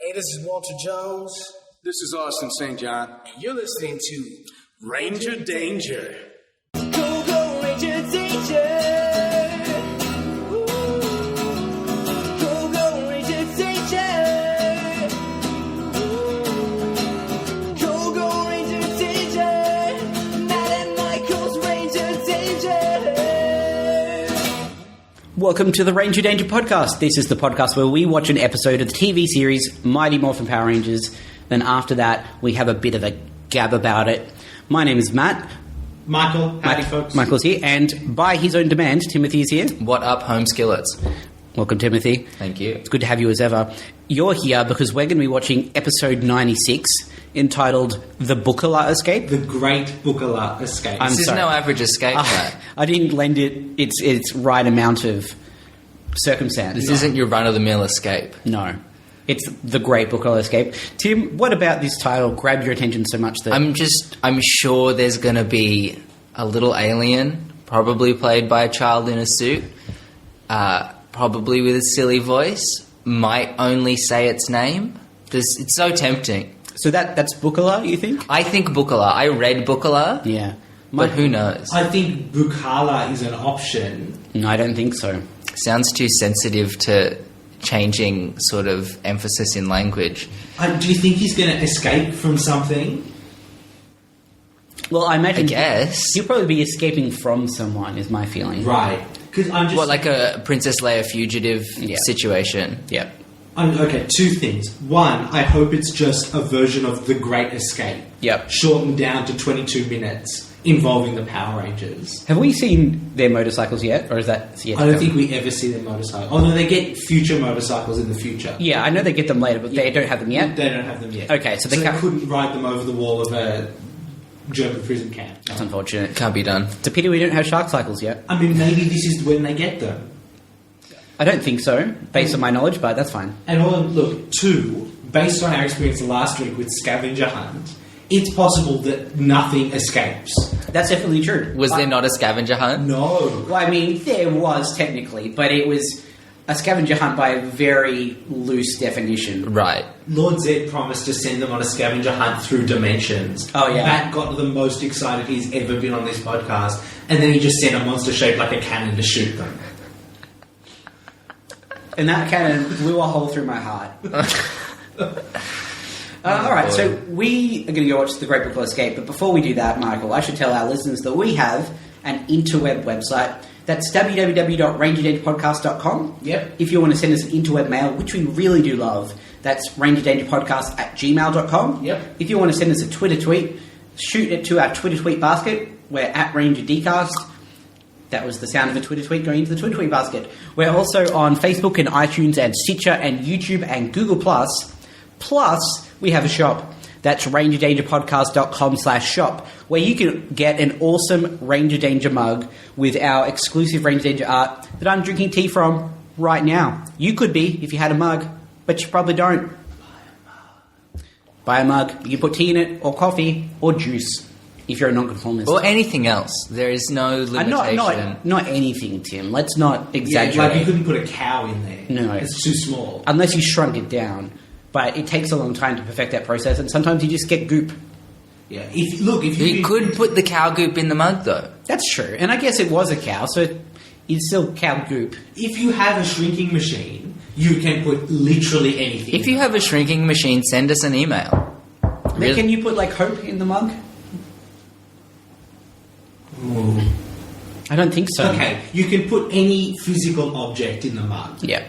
Hey, this is Walter Jones. This is Austin St. John. And you're listening to Ranger Danger. Go, go, Ranger Danger. Ooh. Go, go, Ranger Danger. Ooh. Go, go, Ranger Danger. Matt and Michael's Ranger Danger. Welcome to the Ranger Danger podcast. This is the podcast where we watch an episode of the TV series Mighty Morphin Power Rangers. Then after that, we have a bit of a gab about it. My name is Matt. Michael, howdy folks. Michael's here, and by his own demand, Timothy is here. What up, home skillets? Welcome, Timothy. Thank you. It's good to have you as ever. You're here because we're going to be watching episode 96, entitled The Bookala Escape. The Great Bookala Escape. I'm This is sorry. no average escape, Matt. I didn't lend it its right amount of circumstance. This isn't your run-of-the-mill escape. No. It's The Great Bookala Escape. Tim, what about this title grabbed your attention so much that... I'm sure there's going to be a little alien, probably played by a child in a suit, probably with a silly voice, might only say its name. It's so tempting. So that's Bookala, you think? I think Bookala. I read Bookala, Yeah. but who knows? I think Bookala is an option. No, I don't think so. Sounds too sensitive to changing sort of emphasis in language. Do you think he's going to escape from something? Well, I imagine... I guess. He'll probably be escaping from someone, is my feeling. Right. Because I'm just... What, like a Princess Leia fugitive Yeah. situation? Yep. Okay, two things. One, I hope it's just a version of The Great Escape. Yep. Shortened down to 22 minutes, involving the Power Rangers. Have we seen their motorcycles yet? Or is that yet I to don't come? think we ever see their motorcycle. Although they get future motorcycles in the future. Yeah, I know they get them later, but they don't have them yet. They don't have them yet. Okay, so they can't... couldn't ride them over the wall of a German prison camp. That's unfortunate. Can't be done. It's a pity we don't have shark cycles yet. I mean, maybe this is when they get them. I don't think so, based on my knowledge, but that's fine. And look, two, based on our experience last week with Scavenger Hunt, it's possible that nothing escapes. That's definitely true. Was there not a scavenger hunt? No. Well, I mean, there was technically, but it was a scavenger hunt by a very loose definition. Right. Lord Zed promised to send them on a scavenger hunt through dimensions. Oh, yeah. Matt got the most excited he's ever been on this podcast, and then he just sent a monster shaped like a cannon to shoot them. And that cannon blew a hole through my heart. Alright, so we are going to go watch The Great Bookala Escape, but before we do that, Michael, I should tell our listeners that we have an interweb website. That's www.rangerdangerpodcast.com. Yep. If you want to send us an interweb mail, which we really do love, that's rangerdangerpodcast@gmail.com. Yep. If you want to send us a Twitter tweet, shoot it to our Twitter tweet basket. We're at RangerDcast. That was the sound of a Twitter tweet going into the Twitter tweet basket. We're also on Facebook and iTunes and Stitcher and YouTube and Google+. Plus, we have a shop. That's rangerdangerpodcast.com/shop, where you can get an awesome Ranger Danger mug with our exclusive Ranger Danger art that I'm drinking tea from right now. You could be if you had a mug, but you probably don't. Buy a mug. You can put tea in it, or coffee, or juice, if you're a nonconformist. Or anything else. There is no limitation. Not anything, Tim. Let's not exaggerate. Yeah, like you couldn't put a cow in there. No. It's too small. Unless you shrunk it down. But it takes a long time to perfect that process, and sometimes you just get goop. Yeah. If you You could put the cow goop in the mug, though. That's true. And I guess it was a cow, so it's still cow goop. If you have a shrinking machine, you can put literally anything. If you have a shrinking machine, send us an email. But can you put, like, hope in the mug? Ooh. I don't think so. Okay, you can put any physical object in the mug. Yeah.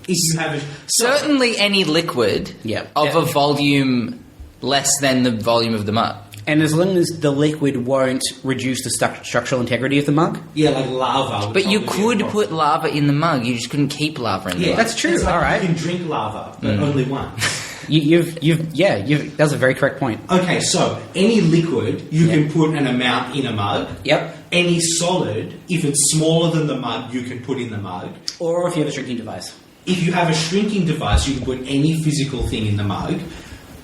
If you have a Certainly any liquid Yeah. of a volume less than the volume of the mug. And as long as the liquid won't reduce the structural integrity of the mug. yeah, like lava. would But you probably be a could problem. put lava in the mug. You just couldn't keep lava in the Yeah, mug. That's true, It's like alright. You can drink lava, but only once. That's a very correct point. Okay, so any liquid, you can put an amount in a mug. Yep. Any solid, if it's smaller than the mug, you can put in the mug. Or if you have a shrinking device. If you have a shrinking device, you can put any physical thing in the mug.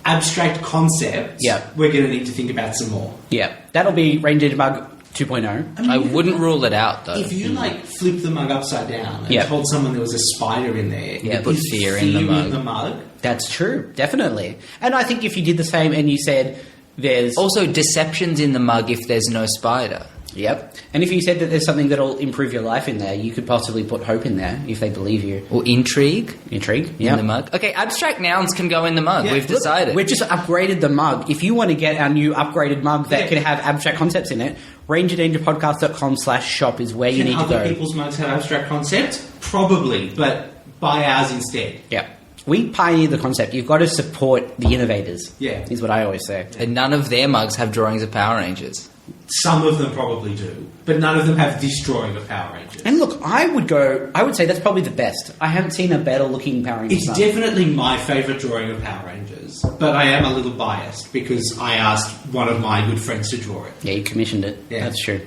Abstract concepts, Yeah. we're going to need to think about some more. Yeah. That'll be Ranger Danger Mug 2.0. I wouldn't rule it out though. If you like flip the mug upside down and Yeah. told someone there was a spider in there, Yeah, put is fear in the mug. mug. That's true, definitely. And I think if you did the same and you said there's... Also, deception's in the mug if there's no spider. Yep. And if you said that there's something that'll improve your life in there, you could possibly put hope in there if they believe you. Or intrigue Intrigue. in the mug. Okay, abstract nouns can go in the mug. Yeah, We've look, decided. We've just upgraded the mug. If you want to get our new upgraded mug that Yeah. can have abstract concepts in it, rangerdangerpodcast.com/shop is where you Can need to other go. people's mugs have abstract concept? Probably, but buy ours instead. Yeah. We pioneered the concept. You've got to support the innovators. Yeah. Is what I always say. And none of their mugs have drawings of Power Rangers. Some of them probably do, but none of them have this drawing of Power Rangers. And look, I would say that's probably the best. I haven't seen a better looking Power Rangers. It's mug. definitely my favourite drawing of Power Rangers, but I am a little biased because I asked one of my good friends to draw it. Yeah, you commissioned it. Yeah. That's true.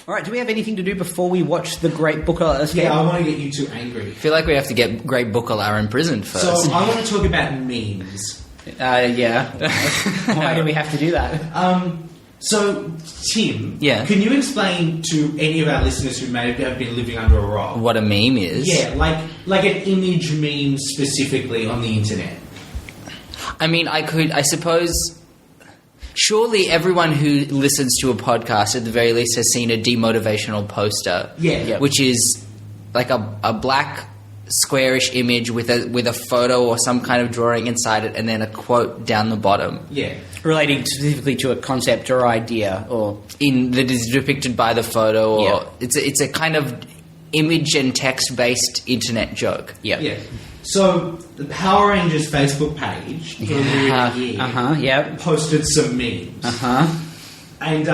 All right, do we have anything to do before we watch the Great Bookala Escape? Yeah, I want to get you two angry. I feel like we have to get Great Bookala imprisoned first. So I want to talk about memes. Yeah. Why do we have to do that? So, Tim, Yeah. can you explain to any of our listeners who may have been living under a rock? What a meme is. Yeah, like an image meme specifically on the internet. I mean, I suppose... Surely everyone who listens to a podcast, at the very least, has seen a demotivational poster. Yeah. Which is like a black squarish image with a photo or some kind of drawing inside it and then a quote down the bottom. Yeah. Relating specifically to a concept or idea, or That is depicted by the photo, or Yeah. it's a kind of image and text based internet joke. yeah, Yeah. So, the Power Rangers Facebook page earlier in the year yeah, posted some memes. Uh-huh. And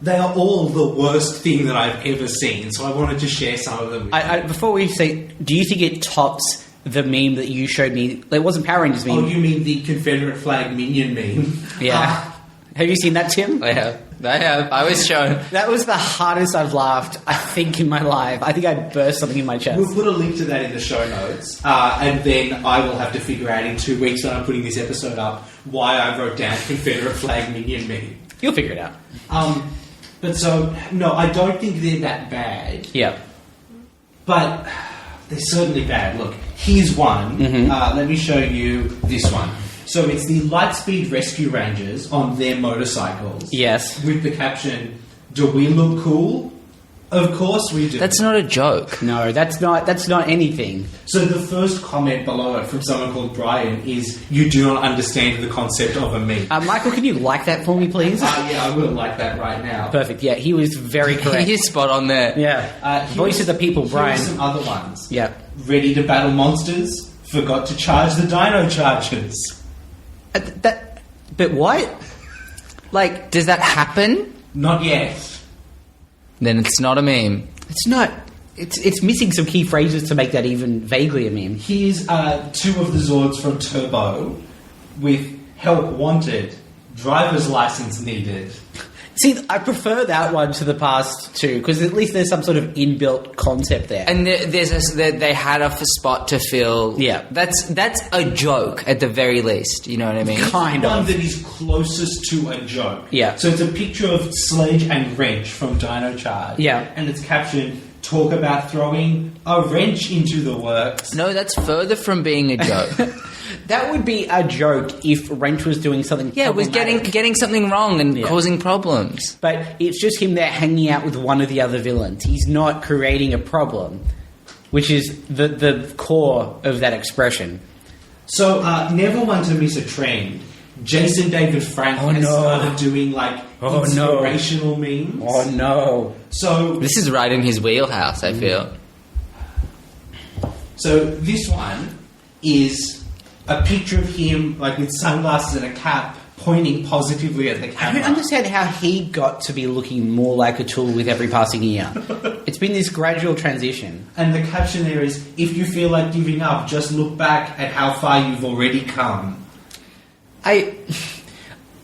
they are all the worst thing that I've ever seen, so I wanted to share some of them with you. Before we say, do you think it tops the meme that you showed me? It wasn't Power Rangers meme. Oh, you mean the Confederate flag minion meme? Yeah. Have you seen that, Tim? I have. I was shown. That was the hardest I've laughed, I think, in my life. I think I burst something in my chest. We'll put a link to that in the show notes, and then I will have to figure out in 2 weeks when I'm putting this episode up why I wrote down Confederate flag minion meme. You'll figure it out. But so, no, I don't think they're that bad, Yeah. but they're certainly bad. Look, here's one. Mm-hmm. Let me show you this one. So it's the Lightspeed Rescue Rangers on their motorcycles. Yes. With the caption, "Do we look cool? Of course we do." That's not a joke. No, that's not anything. So the first comment below it from someone called Brian is, "You do not understand the concept of a meme." Michael, can you like that for me, please? Yeah, I will like that right now. Perfect. Yeah, he was very correct. He's spot on there. Yeah. Voice of the people, Here Brian. are some other ones. Yeah. Ready to battle monsters? Forgot to charge the dino chargers. But what? Like, Does that happen? Not yet. Then it's not a meme. it's not. It's missing some key phrases to make that even vaguely a meme. Here's 2 of the Zords from Turbo with help wanted, driver's license needed. See, I prefer that one to the past two because at least there's some sort of inbuilt concept there. And they had a spot to fill. Yeah. That's a joke at the very least. You know what I mean? Kind One of. that is closest to a joke. Yeah. So it's a picture of Sledge and Wrench from Dino Charge. Yeah. And it's captioned, "Talk about throwing a wrench into the works." No, that's further from being a joke. That would be a joke if Wrench was doing something. Yeah, it was problematic. getting something wrong and Yeah. causing problems. But it's just him there hanging out with one of the other villains. He's not creating a problem, which is the core of that expression. So, never one to miss a trend. Jason David Frank Oh, has no. started doing like Oh, no. inspirational memes. Oh no! So, This is right in his wheelhouse, I feel. so this one is a picture of him like with sunglasses and a cap, pointing positively at the I camera. don't understand how he got to be looking more like a tool with every passing year. It's been this gradual transition. And the caption there is, "If you feel like giving up, just look back at how far you've already come." I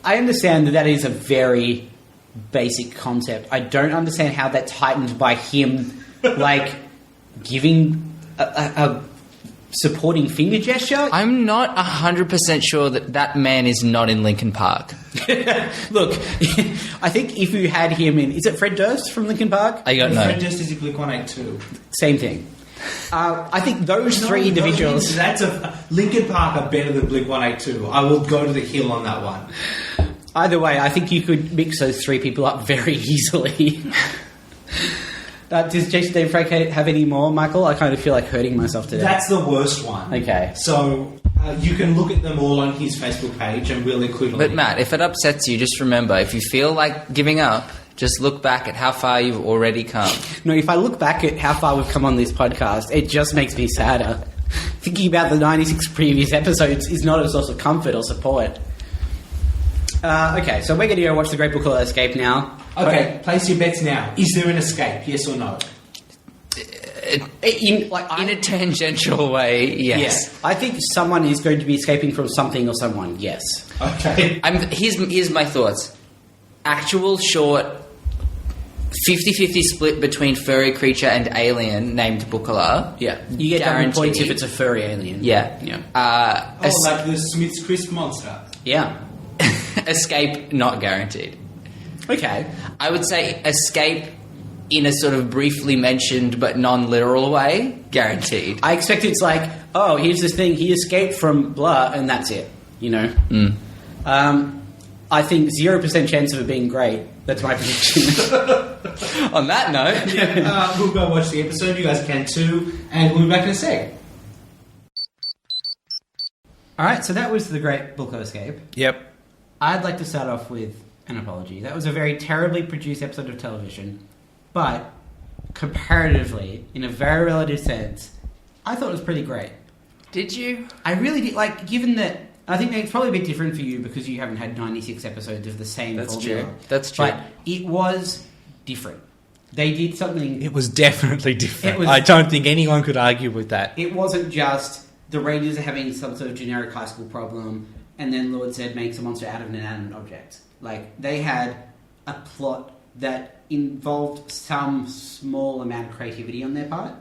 understand that is a very basic concept. I don't understand how that's heightened by him, like, giving a supporting finger gesture. I'm not 100% sure that man is not in Linkin Park. Look, I think if you had him in... Is it Fred Durst from Linkin Park? I don't know. Fred Durst is a Blink-182. Same thing. I think those three individuals... Linkin Park are better than Blink-182. I will go to the hill on that one. Either way, I think you could mix those three people up very easily. Does Jason David Frank have any more, Michael? I kind of feel like hurting myself today. That's the worst one. Okay. So you can look at them all on his Facebook page, and we'll include. But Matt, if it upsets you, just remember, if you feel like giving up, just look back at how far you've already come. No, if I look back at how far we've come on this podcast, it just makes me sadder. Thinking about the 96 previous episodes is not a source of comfort or support. Okay, so we're going to go watch the Great Bookala Escape now. Okay, place your bets now. Is there an escape? Yes or no? In In a tangential way, yes. Yeah, I think someone is going to be escaping from something or someone, yes. Okay. Here's my thoughts. Actual short 50-50 split between furry creature and alien named Bookala. Yeah. You get double points if Guaranteed. it's a furry alien. Yeah. Yeah. Like the Smith's Crisp monster. Yeah. Escape not guaranteed. Okay. I would say escape in a sort of briefly mentioned but non-literal way, guaranteed. I expect it's like, oh, here's this thing, he escaped from blah, and that's it, you know? I think 0% chance of it being great. That's my prediction. On that note, We'll go watch the episode. You guys can too. And we'll be back in a sec. Alright, so that was the Great Bookala Escape. Yep. I'd like to start off with an apology. That was a very terribly produced episode of television, but comparatively, in a very relative sense, I thought it was pretty great. did you? I really did, like, given that, I think it's probably a bit different for you because you haven't had 96 episodes of the same That's formula. true. That's true. But it was different. They did something... It was definitely different. It was- I don't think anyone could argue with that. It wasn't just the Rangers are having some sort of generic high school problem and then Lord said makes a monster out of an inanimate object. Like, they had a plot that involved some small amount of creativity on their part,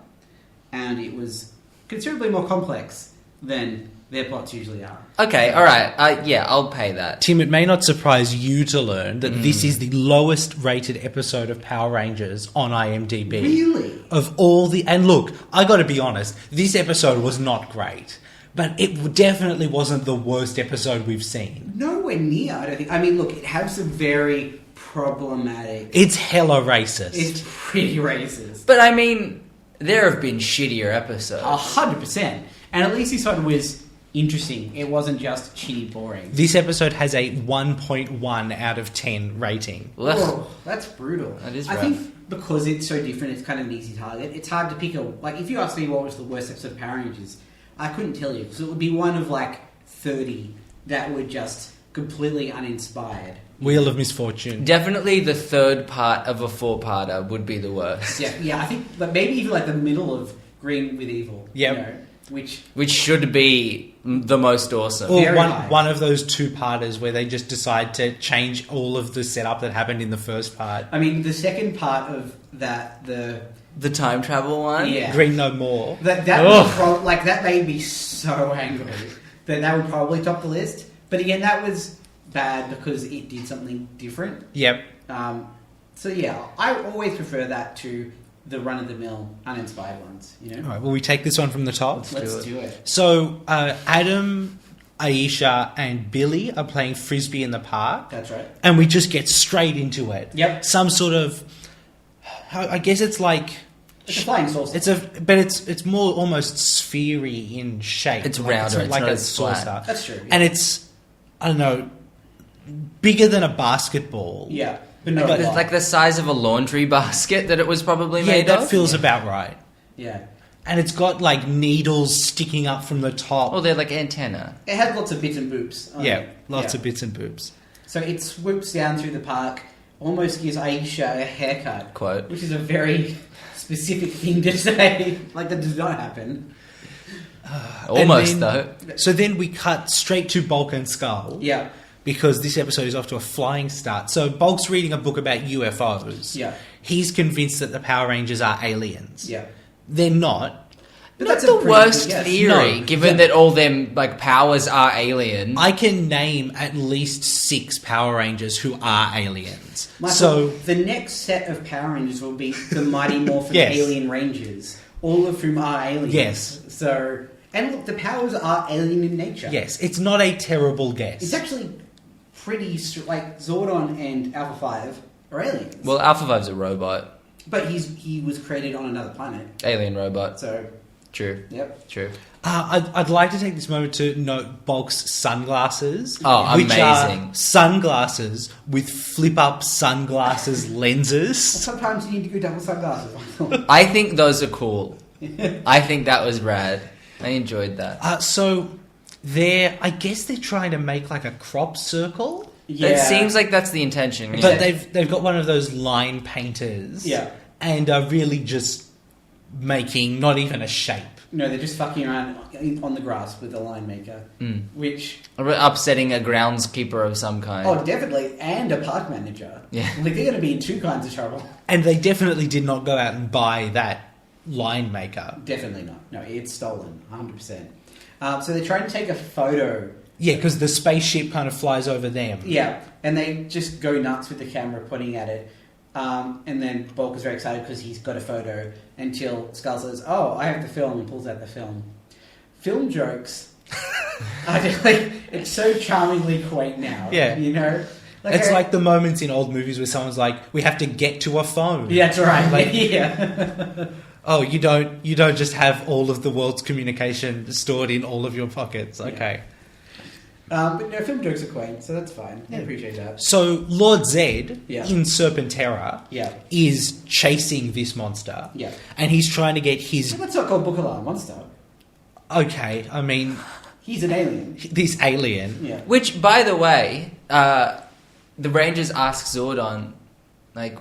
and it was considerably more complex than their plots usually are. Okay, alright. Yeah, I'll pay that. Tim, it may not surprise you to learn that this is the lowest rated episode of Power Rangers on IMDb. Really? Of all the... And look, I got to be honest, this episode was not great. But it definitely wasn't the worst episode we've seen. Nowhere near, I don't think. I mean, look, it has some very problematic... It's hella racist. It's pretty racist. But I mean, there have been shittier episodes. 100%. And at least this one was interesting. It wasn't just shitty boring. This episode has a 1.1 out of 10 rating. Ugh. Oh, that's brutal. That is I rough. think because it's so different, it's kind of an easy target. It's hard to pick a... Like, if you ask me what was the worst episode of Power Rangers, I couldn't tell you. Because it would be one of, like, 30 that were just completely uninspired. Wheel of Misfortune. Definitely the third part of a four-parter would be the worst. Yeah, I think... But maybe even, like, the middle of Green with Evil. Yep. You know, which... Which should be the most awesome. Or Very high. one of those two-parters where they just decide to change all of the setup that happened in the first part. I mean, the second part of that, The time travel one? Yeah. Green No More. That Ugh. was that made me so angry that would probably top the list. But again, that was bad because it did something different. Yep. So yeah, I always prefer that to the run-of-the-mill, uninspired ones. You know, All right, will we take this one from the top? let's do it. So, Adam, Aisha, and Billy are playing frisbee in the park. That's right. And we just get straight into it. Yep. Some sort of... I guess it's like... It's a flying saucer. It's more almost sphere-y in shape. It's Like, rounder, it's like not a as flat. saucer. That's true, yeah. And it's, I don't know, bigger than a basketball. Yeah, but no, It's like the size of a laundry basket that it was probably Yeah, made that of. feels about right. yeah. And it's got like needles sticking up from the top. Oh, they're like antenna. It had lots of bits and boops. on Yeah, it. lots Yeah. of bits and boobs. So it swoops down through the park, almost gives Aisha a haircut. Quote. Which is a very specific thing to say. Like, that does not happen. Almost, And though. then- So then we cut straight to Bulk and Skull. Yeah. Because this episode is off to a flying start. So Bulk's reading a book about UFOs. Yeah. He's convinced that the Power Rangers are aliens. Yeah. They're not. But Not that's a the pretty worst good guess. theory, No, given that all them like powers are alien. I can name at least 6 Power Rangers who are aliens. Michael, So the next set of Power Rangers will be the Mighty Morphin Yes. Alien Rangers, all of whom are aliens. Yes. So, and look, the powers are alien in nature. yes, it's not a terrible guess. It's actually pretty like Zordon and Alpha 5 are aliens. Well, Alpha 5's a robot, But he was created on another planet. alien robot. So, True, yep. true. I'd like to take this moment to note Bulk's sunglasses. Oh, which amazing. are sunglasses with flip-up sunglasses lenses. Sometimes you need to go double sunglasses. I think those are cool. I think that was rad. I enjoyed that. So I guess they're trying to make like a crop circle, It seems like that's the intention. Yeah. but they've got one of those line painters, Yeah. and are really just making not even a shape. No, they're just fucking around on the grass with a line maker. Which, Upsetting a groundskeeper of some kind. oh, definitely, and a park manager. Yeah. Like, they're going to be in two kinds of trouble. And they definitely did not go out and buy that line maker. Definitely not. No, it's stolen, 100%. So they're trying to take a photo. Yeah, because the spaceship kind of flies over them. Yeah, and they just go nuts with the camera pointing at it. And then Bulk is very excited because he's got a photo until Skull says, "Oh, I have the film," and pulls out the film. Film jokes are just like, it's so charmingly quaint now. Yeah. You know? It's like the moments in old movies where someone's like, "We have to get to a phone." Yeah, that's right. Like- yeah. Oh, you don't just have all of the world's communication stored in all of your pockets. Okay. But no, film jokes are quaint, so that's fine. I appreciate that. So Lord Zed Yeah. in Serpentera Yeah. is chasing this monster. Yeah. And he's trying to get his Let's not call Bookala a monster. okay, I mean He's an alien. this alien. Yeah. Which, by the way, the Rangers ask Zordon, like,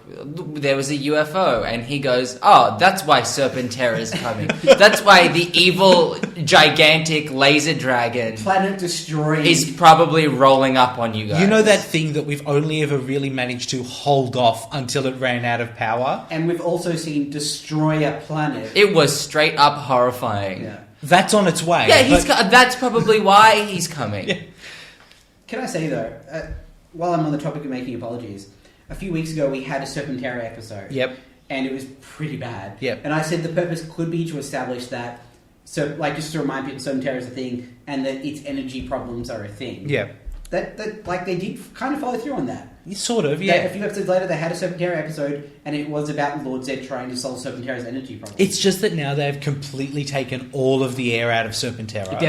there was a UFO, and he goes, "Oh, that's why Serpentera is coming. That's why the evil, gigantic laser dragon Planet destroying. is probably rolling up on you guys." You know that thing that we've only ever really managed to hold off until it ran out of power? And we've also seen destroy a planet. It was straight up horrifying. Yeah. That's on its way. Yeah, but- that's probably why he's coming. Can I say though, while I'm on the topic of making apologies, a few weeks ago we had a Serpentera episode. Yep. And it was pretty bad. Yep. And I said the purpose could be to establish that, so like just to remind people Serpentera is a thing and that its energy problems are a thing. Yeah. That like they did kind of follow through on that. Sort of, They- yeah. a few episodes later they had a Serpentera episode and it was about Lord Zed trying to solve Serpentera's energy problem. It's just that now they've completely taken all of the air out of Serpentera.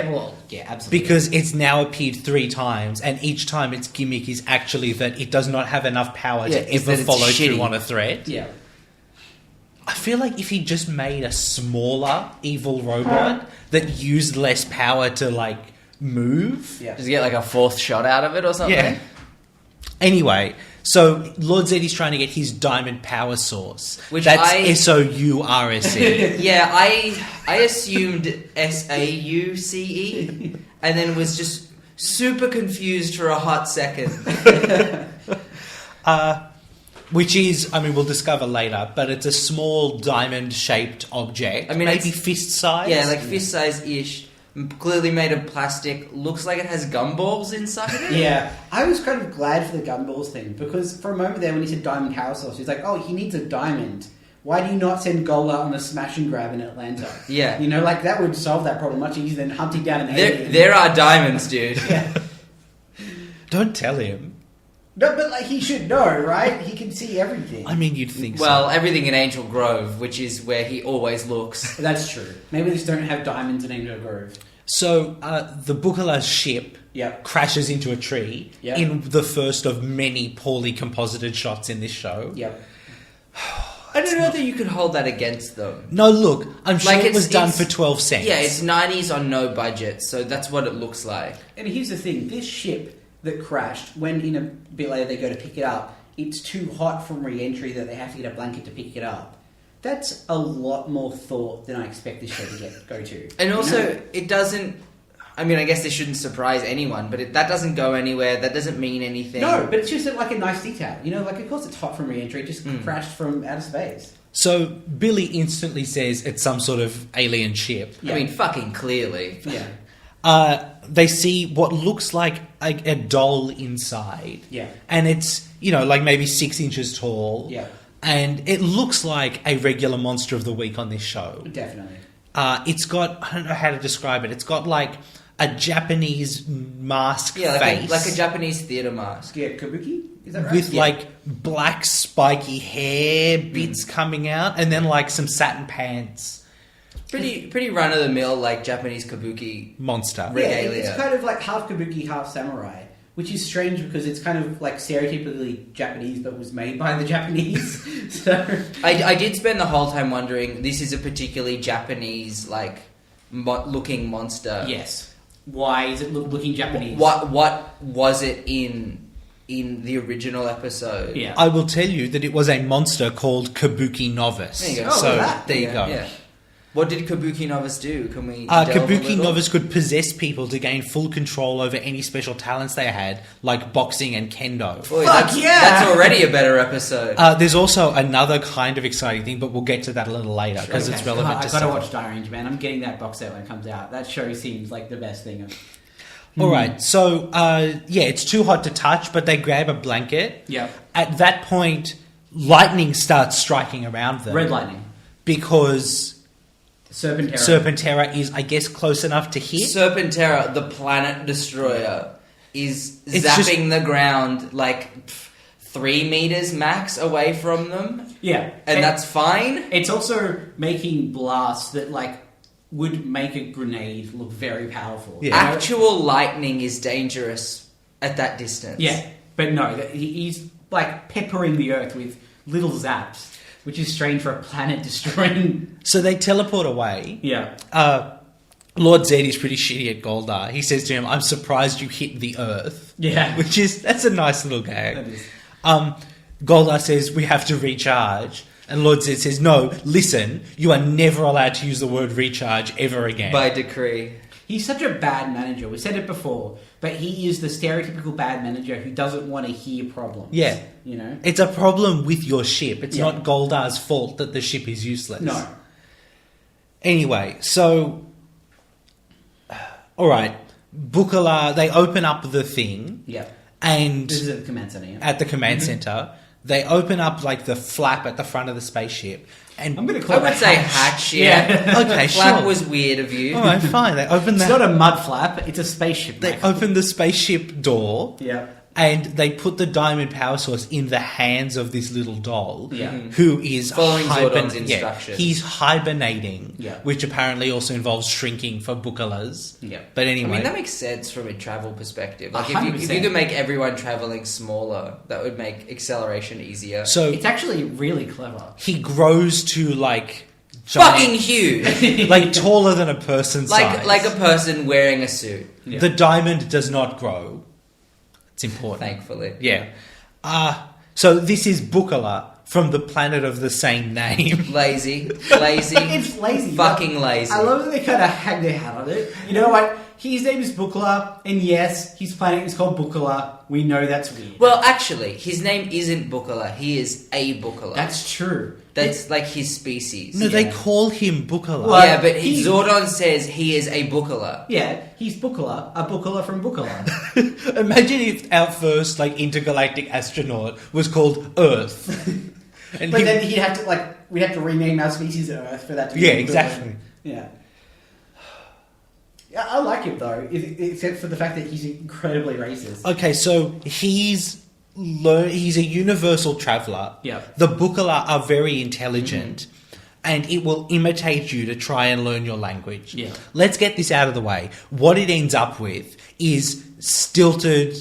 Yeah, absolutely. Because it's now appeared 3 times, and each time its gimmick is actually that it does not have enough power Yeah, to it's ever that it's follow shitty. through on a threat. Yeah. I feel like if he just made a smaller evil robot that used less power to, like, move. Yeah. Just get like a 4th shot out of it or something. Yeah. Anyway, so Lord Zed is trying to get his diamond power source. Which That's I- SOURSE. Yeah, I assumed SAUCE and then was just super confused for a hot second. Which is, I mean, we'll discover later, but it's a small diamond-shaped object. I mean, maybe it's- fist size? Yeah, like fist size ish. Clearly made of plastic. Looks like it has gumballs inside it. Yeah, I was kind of glad for the gumballs thing because for a moment there when he said diamond power source, he's like, "Oh, he needs a diamond. Why do you not send Gola on a smash and grab in Atlanta?" Yeah. You know, like that would solve that problem much easier than hunting down an There, alien. there are diamonds, dude. Yeah. Don't tell him. No, but like he should know, right? He can see everything. I mean, you'd think Well, so. everything in Angel Grove, which is where he always looks. That's true. Maybe they just don't have diamonds in Angel Grove. So, the Bookala's ship Yep. crashes into a tree Yeah. in the first of many poorly composited shots in this show. Yep. I don't know that you could hold that against them. No, look, I'm sure Like, it was done it's- for 12 cents. Yeah, it's 90s on no budget, so that's what it looks like. And here's the thing: this ship that crashed, when in a bit later they go to pick it up, it's too hot from re-entry that they have to get a blanket to pick it up. That's a lot more thought than I expect this show to go to. And You also, know? it doesn't... I mean, I guess this shouldn't surprise anyone, but that doesn't go anywhere. That doesn't mean anything. No, but it's just like a nice detail. You know, like of course it's hot from re-entry, it just crashed from outer space. So Billy instantly says it's some sort of alien ship. I mean, fucking clearly. Yeah. They see what looks like a doll inside. Yeah. And it's, like maybe 6 inches tall. Yeah. And it looks like a regular Monster of the Week on this show. Definitely. It's got, I don't know how to describe it, it's got like a Japanese mask Yeah, face. like a Japanese theatre mask. Yeah, kabuki? Is that right? With Yeah. like black spiky hair bits coming out and then like some satin pants. Pretty run of the mill, like Japanese kabuki. Monster. Yeah, regalia. it's kind of like half kabuki, half samurai, which is strange because it's kind of like stereotypically Japanese, but was made by the Japanese. So I did spend the whole time wondering, this is a particularly Japanese, like, looking monster. yes, why is it looking Japanese? What was it in the original episode? Yeah. I will tell you that it was a monster called Kabuki Novice. There you go. Oh, So that. there you Yeah. go. Yeah. What did Kabuki Novice do? Can we delve a Kabuki little? Novice could possess people to gain full control over any special talents they had, like boxing and kendo. Boy, Fuck yeah! That's already a better episode. There's also another kind of exciting thing, but we'll get to that a little later because it's relevant I've to got to stuff. watch Die Ranger, man. I'm getting that box set when it comes out. That show seems like the best thing. All right, so it's too hot to touch, but they grab a blanket. Yeah. At that point, lightning starts striking around them. Red Lightning, Because Serpentera. Serpentera is, I guess, close enough to hit. Serpentera, the planet destroyer, is It's zapping the ground like 3 meters max away from them, Yeah, and that's fine. It's also making blasts that like would make a grenade look very powerful. Yeah. Actual lightning is dangerous at that distance. Yeah, but no, he's like peppering the earth with little zaps, which is strange for a planet destroying. So they teleport away. Yeah, Lord Zed is pretty shitty at Goldar. He says to him, "I'm surprised you hit the Earth." Yeah. That's a nice little gag. that is. Goldar says, "We have to recharge." And Lord Zed says, "No, listen, you are never allowed to use the word recharge ever again." By decree. He's such a bad manager. We said it before, but he is the stereotypical bad manager who doesn't want to hear problems. Yeah. You know? It's a problem with your ship. It's Yeah. not Goldar's fault that the ship is useless. No. Anyway, so... Alright, Bookala, they open up the thing, Yeah. and This is at the command center, yeah? at the command center, they open up like the flap at the front of the spaceship, and I'm going to call I it would a say hatch. hatch, yeah. okay, Flap sure. was weird of you. All right, fine. They open It's the not a mud flap, it's a spaceship. they mate. open the spaceship door, Yeah. and they put the diamond power source in the hands of this little doll, Yeah. who is Following Zordon's instructions. he's hibernating, Yeah. which apparently also involves shrinking for Bookalas. Yeah. But I anyway, mean, that makes sense from a travel perspective. Like, if you 100%. could make everyone traveling smaller, that would make acceleration easier. so It's actually really clever. he grows to like Fucking giant, huge! like taller than a person's size. like a person wearing a suit, Yeah. The diamond does not grow. It's important. thankfully. Yeah. So this is Bookala from the planet of the same name. Lazy. It's lazy. Fucking lazy. I love that they kind of hang their hat on it. You know what? His name is Bookala, and yes, his planet is called Bookala. We know that's weird. Well, actually, his name isn't Bookala. He is a Bookala. That's true. That's like his species. No, they Yeah. call him Bookala. Well, Yeah, but he- Zordon says he is a Bookala. Yeah, he's Bookala, a Bookala from Bookala. Imagine if our first like intergalactic astronaut was called Earth. And But he- then we'd have to rename our species Earth for that to be Yeah, equivalent. exactly. Yeah. Yeah, I like him though, except for the fact that he's incredibly racist. Okay, so he's a universal traveler. Yeah. The Bookala are very intelligent, and it will imitate you to try and learn your language. Yeah. Let's get this out of the way. What it ends up with is stilted,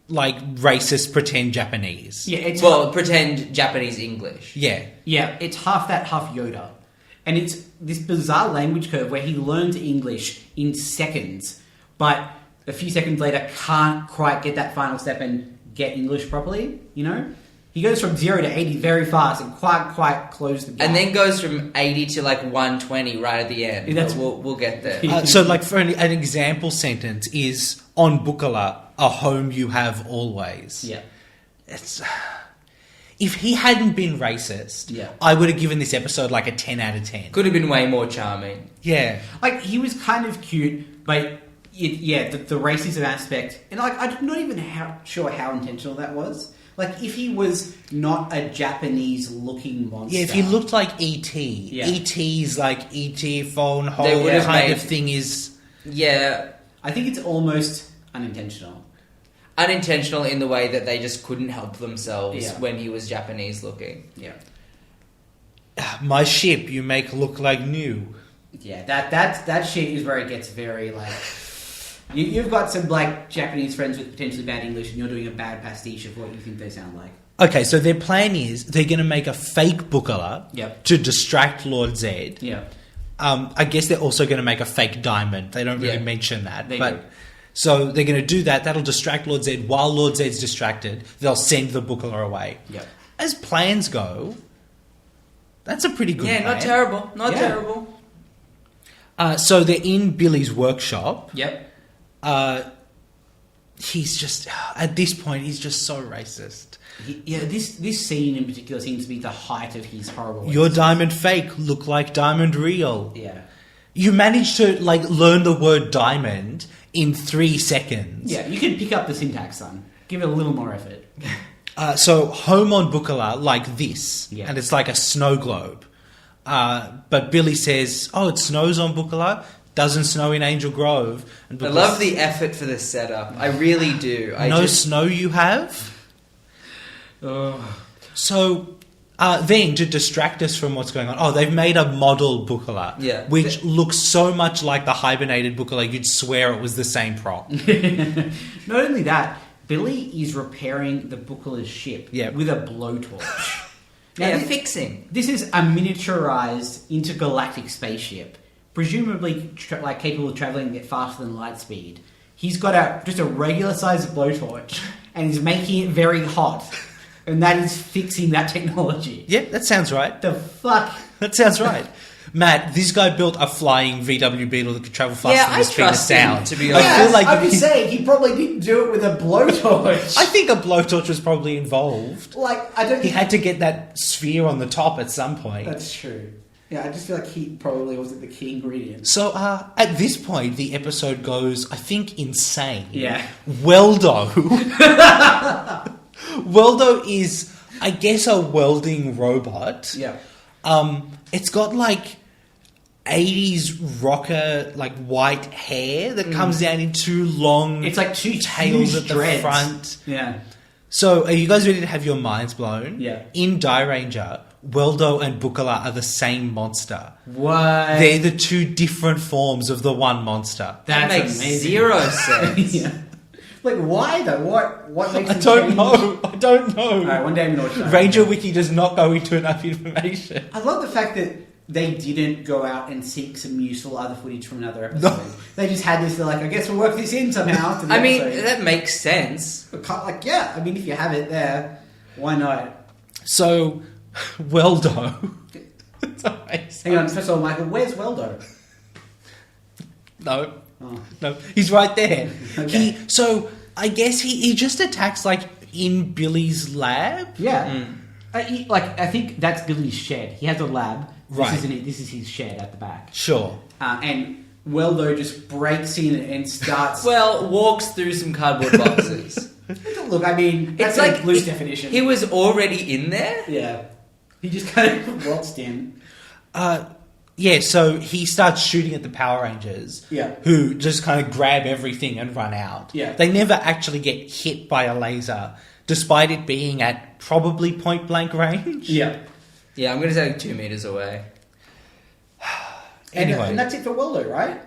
like racist pretend Japanese. Yeah, it's Pretend Japanese English. Yeah. Yeah, it's half that, half Yoda. And it's this bizarre language curve where he learns English in seconds, but a few seconds later can't quite get that final step and get English properly, you know? He goes from 0 to 80 very fast and quite close the gap. And then goes from 80 to like 120 right at the end. That's- We'll get there. So, like, for an example sentence is, on Bookala, a home you have always. Yeah. if he hadn't been racist, Yeah. I would have given this episode like a 10 out of 10. Could have been way more charming. Yeah. Like, he was kind of cute, but the racism aspect, and like, I'm not even sure how intentional that was. Like, if he was not a Japanese-looking monster... Yeah, if he looked like E.T. Yeah. E.T.'s like E.T. phone hole They would have kind made- of thing is... Yeah, I think it's almost unintentional. unintentional in the way that they just couldn't help themselves Yeah. when he was Japanese looking. Yeah. My ship you make look like new. Yeah, that shit is where it gets very, like... You've got some, like, Japanese friends with potentially bad English, and you're doing a bad pastiche of what you think they sound like. Okay, so their plan is they're going to make a fake Bookala Yep. to distract Lord Zed. Yeah. I guess they're also going to make a fake diamond. They don't really Yeah. mention that. They but do. So they're going to do that. That'll distract Lord Zed. While Lord Zed's distracted, they'll send the Bookala away. Yep. As plans go, that's a pretty good Yeah, plan. not terrible. Not Yeah. terrible. So they're in Billy's workshop. Yep. He's just... At this point, he's just so racist. This scene in particular seems to be the height of his horrible... Your diamond fake look like diamond real. Yeah. You managed to learn the word diamond in 3 seconds. Yeah, you can pick up the syntax, son. Give it a little more effort. So home on Bookala like this, Yeah. and it's like a snow globe. But Billy says, "Oh, it snows on Bookala. Doesn't snow in Angel Grove." And I Bookala love the effort for the setup. I really do. no snow you have. So then, to distract us from what's going on, they've made a model Bookala, Yeah. which looks so much like the hibernated Bookala, you'd swear it was the same prop. Not only that, Billy is repairing the Bookala's ship Yeah. with a blowtorch. Now, Yeah, this- fixing. This is a miniaturized intergalactic spaceship, presumably capable of traveling at faster than light speed. He's got just a regular sized blowtorch, and he's making it very hot, and that is fixing that technology. Yep, that sounds right. The fuck? That sounds right. Matt, this guy built a flying VW Beetle that could travel faster than the speed of trust him, sound. to be I honest. feel like I'm just saying, he probably didn't do it with a blowtorch. I think a blowtorch was probably involved. I don't He think had to get that sphere on the top at some point. That's true. Yeah, I just feel like heat probably wasn't the key ingredient. So at this point, the episode goes, I think, insane. Yeah. Weldo. Weldo is, I guess, a welding robot. Yeah. It's got like 80s rocker, like white hair that comes down in two long It's like two tails huge at the dreads. front. Yeah. So, are you guys ready to have your minds blown? Yeah. In Die Ranger, Weldo and Bookala are the same monster. What? They're the two different forms of the one monster. That That's makes amazing. zero sense. Yeah. Like, why though? What makes I them don't change? know. I don't know. Alright, one day I'm gonna watch that. Ranger Wiki does not go into enough information. I love the fact that they didn't go out and seek some useful other footage from another episode. No. They just had this, they're like, I guess we'll work this in somehow. To the I mean, episode. that makes sense. Like, yeah, I mean, if you have it there, why not? So, Weldo. It's amazing. Hang on, first of all, Michael, where's Weldo? No. Oh. No. He's right there. Okay. So, I guess he just attacks, like, in Billy's lab? Yeah. I think that's Billy's shed. He has a lab. Right. This isn't it. This is his shed at the back. Sure. And Weldo just breaks in and starts... Well, walks through some cardboard boxes. Look, I mean, that's It's like loose definition. He was already in there. Yeah. He just kind of waltzed in. Yeah, so he starts shooting at the Power Rangers, Yeah. who just kind of grab everything and run out. Yeah. They never actually get hit by a laser, despite it being at probably point-blank range. Yeah. Yeah, I'm going to say 2 meters away. Anyway. And that's it for Weldo, right?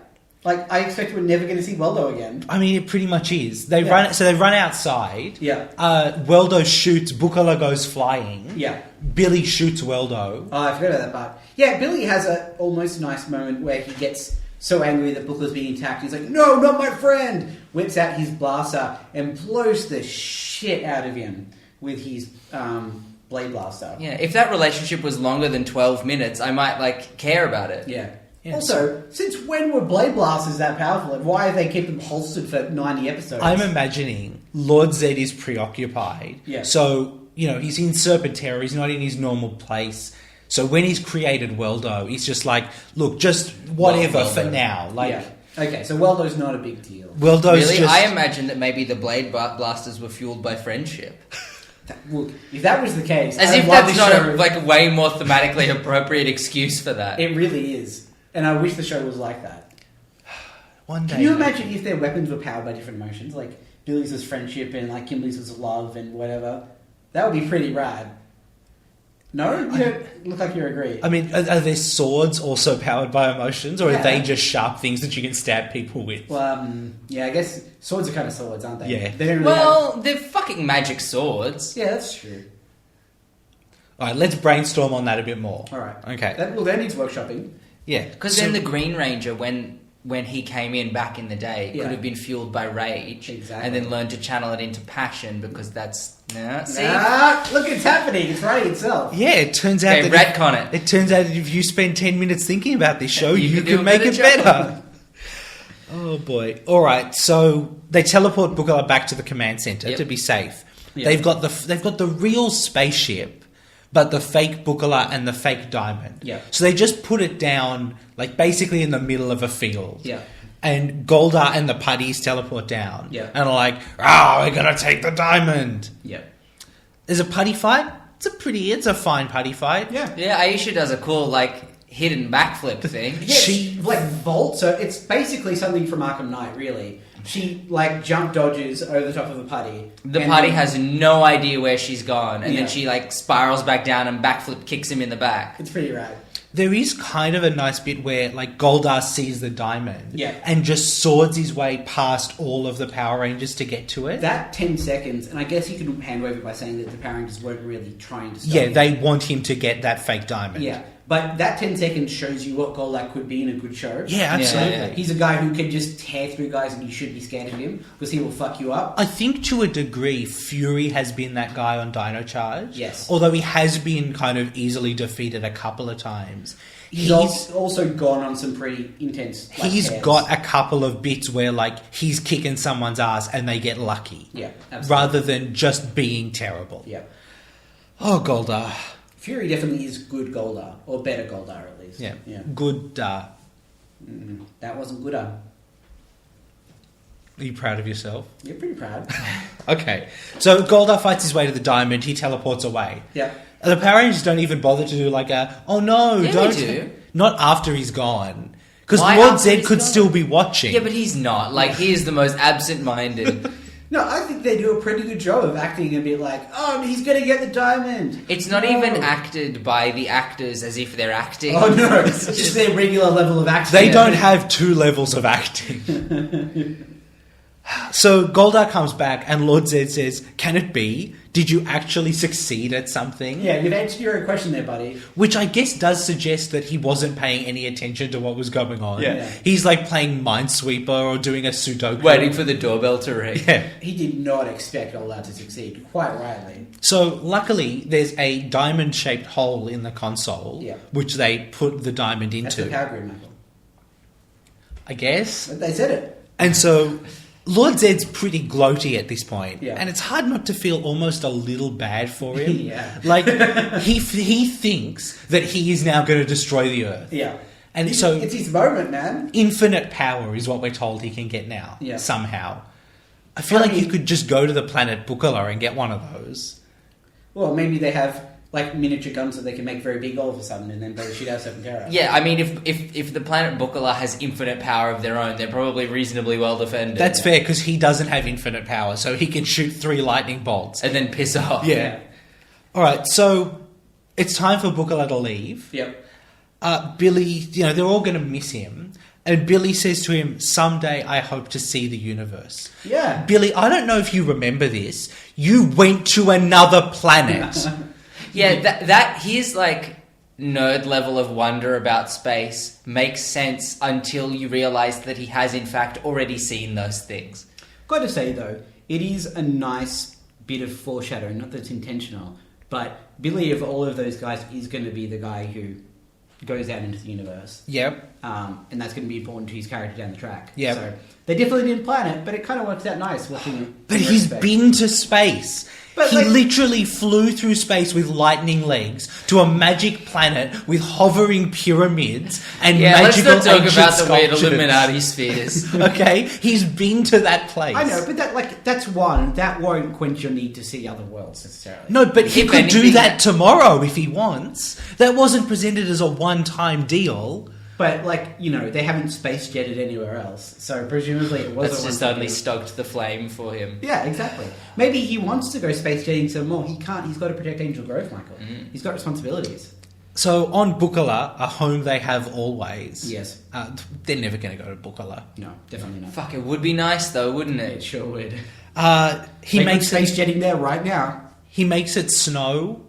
Like, I expect we're never going to see Weldo again. I mean, it pretty much is. They Yeah. run outside. Yeah. Weldo shoots, Bookala goes flying. Yeah. Billy shoots Weldo. Oh, I forgot about that part. Yeah, Billy has a almost nice moment where he gets so angry that Bookala's being attacked. He's like, no, not my friend! Whips out his blaster and blows the shit out of him with his blade blaster. Yeah, if that relationship was longer than 12 minutes, I might, care about it. Yeah. Yeah, Also, since when were blade blasters that powerful? And why have they kept them holstered for 90 episodes? I'm imagining Lord Zed is preoccupied. Yeah. So he's in Serpentera, he's not in his normal place. So when he's created Weldo, he's just like, look, just whatever for now. Like, Yeah. Okay, so Weldo's not a big deal. Weldo's Really? just... I imagine that maybe the Blade Blasters were fueled by friendship. Look, if that was the case, As I if would love that's this not show. a way more thematically appropriate excuse for that. It really is, and I wish the show was like that. One day... Can you imagine if their weapons were powered by different emotions, like Billy's was friendship and like Kimberly's was love and whatever? That would be pretty rad. No, you don't look like you agree. I mean, are their swords also powered by emotions, or Yeah. are they just sharp things that you can stab people with? Well, yeah, I guess swords are kind of swords, aren't they? Yeah. They don't really Well, they're fucking magic swords. yeah, that's true. All right, let's brainstorm on that a bit more. All right. Okay. That needs workshopping. Yeah. Because So- then the Green Ranger, when he came in back in the day, Yeah. could have been fueled by rage, Exactly. and then learned to channel it into passion because that's see. Look, it's happening. It's writing itself. Yeah, it turns out Okay, that... retcon it. It turns out that if you spend 10 minutes thinking about this show, You you can do can a make better it job. better. Oh boy. Alright, so they teleport Bookala back to the command center Yep. to be safe. Yep. They've got the real spaceship, but the fake Bookala and the fake diamond. Yep. So they just put it down, like basically in the middle of a field. Yeah. And Goldar and the putties teleport down. Yeah. And are like, we're gonna take the diamond. Yeah. There's a putty fight. It's a fine putty fight. Yeah. Yeah, Aisha does a cool hidden backflip thing. Yeah, She- like vault, so it's basically something from Arkham Knight, really. She jump dodges over the top of a putty. The and party then- has no idea where she's gone, and Yeah. then she spirals back down and backflip kicks him in the back. It's pretty rad. There is kind of a nice bit where Goldar sees the diamond Yeah. and just swords his way past all of the Power Rangers to get to it. That 10 seconds, and I guess you could hand wave it by saying that the Power Rangers weren't really trying to stop yeah, him. they want him to get that fake diamond. Yeah, but that 10 seconds shows you what Golak could be in a good show. Yeah, absolutely. Yeah. He's a guy who can just tear through guys and you should be scared of him because he will fuck you up. I think to a degree, Fury has been that guy on Dino Charge. Yes. Although he has been kind of easily defeated a couple of times. He's also gone on some pretty intense He's tears. got a couple of bits where he's kicking someone's ass and they get lucky. Yeah, absolutely. Rather than just being terrible. Yeah. Oh, Goldar. Fury definitely is good Goldar, or better Goldar at least. Yeah. Yeah. Good. That wasn't good. Are you proud of yourself? You're pretty proud. Okay. So Goldar fights his way to the diamond. He teleports away. Yeah. And the Power Rangers don't even bother to do oh no, Yeah, don't. they do. Not after he's gone. Because Why Lord after Zed he's could gone? still be watching. Yeah, but he's not. He is the most absent-minded. No, I think they do a pretty good job of acting a bit he's going to get the diamond. It's not No. even acted by the actors as if they're acting. Oh no, it's just their regular level of acting. They don't have two levels of acting. So Goldar comes back and Lord Zed says, "Can it be? Did you actually succeed at something?" Yeah, you've answered your own question there, buddy. Which I guess does suggest that he wasn't paying any attention to what was going on. Yeah. He's playing Minesweeper or doing a Sudoku. Waiting for the doorbell to ring. Yeah. He did not expect Goldar to succeed, quite rightly. So luckily, there's a diamond-shaped hole in the console, Yeah. which they put the diamond That's the into. power grid, Michael. I guess. But they said it. And so Lord Zed's pretty gloaty at this point, Yeah. and it's hard not to feel almost a little bad for him. Yeah. He thinks that he is now going to destroy the Earth. Yeah. And so It's his moment, man. infinite power is what we're told he can get now. Yeah. Somehow. I feel like you could just go to the planet Bookala and get one of those. Well, maybe they have miniature guns that they can make very big all of a sudden and then they shoot out Serpentera. Yeah, I mean, if the planet Bookala has infinite power of their own, they're probably reasonably well defended. That's fair, because he doesn't have infinite power, so he can shoot 3 lightning bolts. And then piss off. Yeah. Alright, so it's time for Bookala to leave. Yep. Billy, they're all going to miss him. And Billy says to him, "Someday I hope to see the universe." Yeah. Billy, I don't know if you remember this. You went to another planet. Yeah, that his nerd level of wonder about space makes sense until you realise that he has in fact already seen those things. Got to say though, it is a nice bit of foreshadowing. Not that it's intentional, but Billy of all of those guys is going to be the guy who goes out into the universe. Yep. and that's going to be important to his character down the track. Yep. So they definitely didn't plan it, but it kind of works out nice watching. But in he's retrospect. been to space. But, He like- literally flew through space with lightning legs to a magic planet with hovering pyramids and Yeah, let's magical not talk ancient about the weird sculptures. Illuminati spheres. Okay, he's been to that place. I know, but that's one that won't quench your need to see other worlds necessarily. No, but he If could do anything- that tomorrow if he wants. That wasn't presented as a one-time deal. But they haven't space jetted anywhere else, so presumably it was. That's a just one-time only deal. stoked the flame for him. Yeah, exactly. Maybe he wants to go space jetting some more. He can't. He's got to protect Angel Grove, Michael. He's got responsibilities. So on Bookala, a home they have always. Yes. They're never going to go to Bookala. No, definitely not. Fuck, it would be nice though, wouldn't It it? sure would. He They makes could space it. jetting there right now. He makes it snow.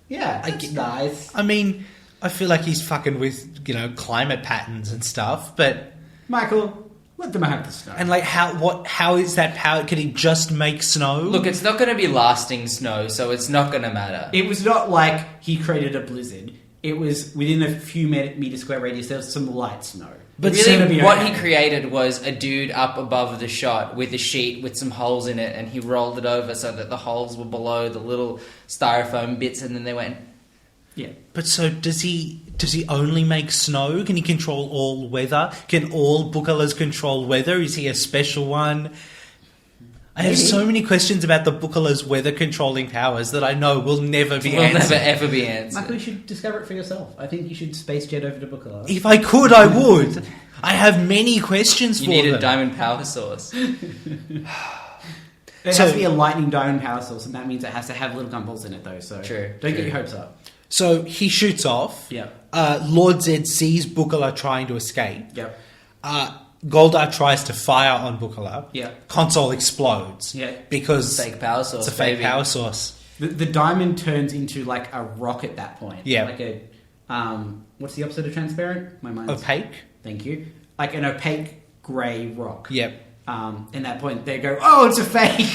Yeah, that's get- nice. I mean, I feel like he's fucking with climate patterns and stuff, but Michael, let them have the snow. and like how is that power? Can he just make snow? Look, it's not going to be lasting snow, so it's not going to matter. It was not like he created a blizzard. It was within a few meter square radius. There was some light snow. But It's gonna Really, be what okay. he created was a dude up above the shot with a sheet with some holes in it, and he rolled it over so that the holes were below the little styrofoam bits, and then they went. Yeah. But so does he only make snow? Can he control all weather? Can all Bookalas control weather? Is he a special one? I have Maybe. so many questions about the Bookala's weather controlling powers that I know will never be Will answered. never ever be answered. Michael, you should discover it for yourself. I think you should space jet over to Bookala. If I could, I would. I have many questions You for need them. a diamond power source. It So- has to be a lightning diamond power source, and that means it has to have little gumbulls in it, though. So True, don't true. get your hopes up. So he shoots off. Yeah. Lord Zed sees Bookala trying to escape. Yep. Goldar tries to fire on Bookala. Yeah. Console explodes. Yeah. Because Fake power source. it's a fake baby. power source. The diamond turns into like a rock at that point. Yeah. Like a what's the opposite of transparent? My mind's Opaque. Thank you. Like an opaque grey rock. Yep. In that point, they go, "Oh, it's a fake,"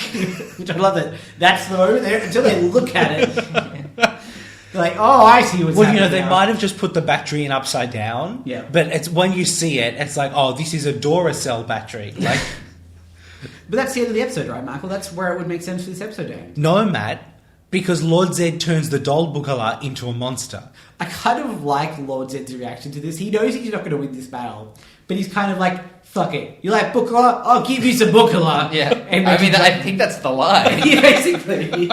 which I love. That's the moment until they look at it. They're like, "Oh, I see what's Well, happening." they now." might have just put the battery in upside down. Yeah. But it's when you see it, it's like, oh, this is a Duracell battery. Like, But that's the end of the episode, right, Michael? That's where it would make sense for this episode to end. no, Matt, because Lord Zed turns the doll Bookala into a monster. I kind of like Lord Zed's reaction to this. He knows he's not going to win this battle, but he's kind of like, "Fuck it, you like Bookala? I'll give you some Bookala." Yeah. And I mean, makes- I think that's the line. yeah, basically.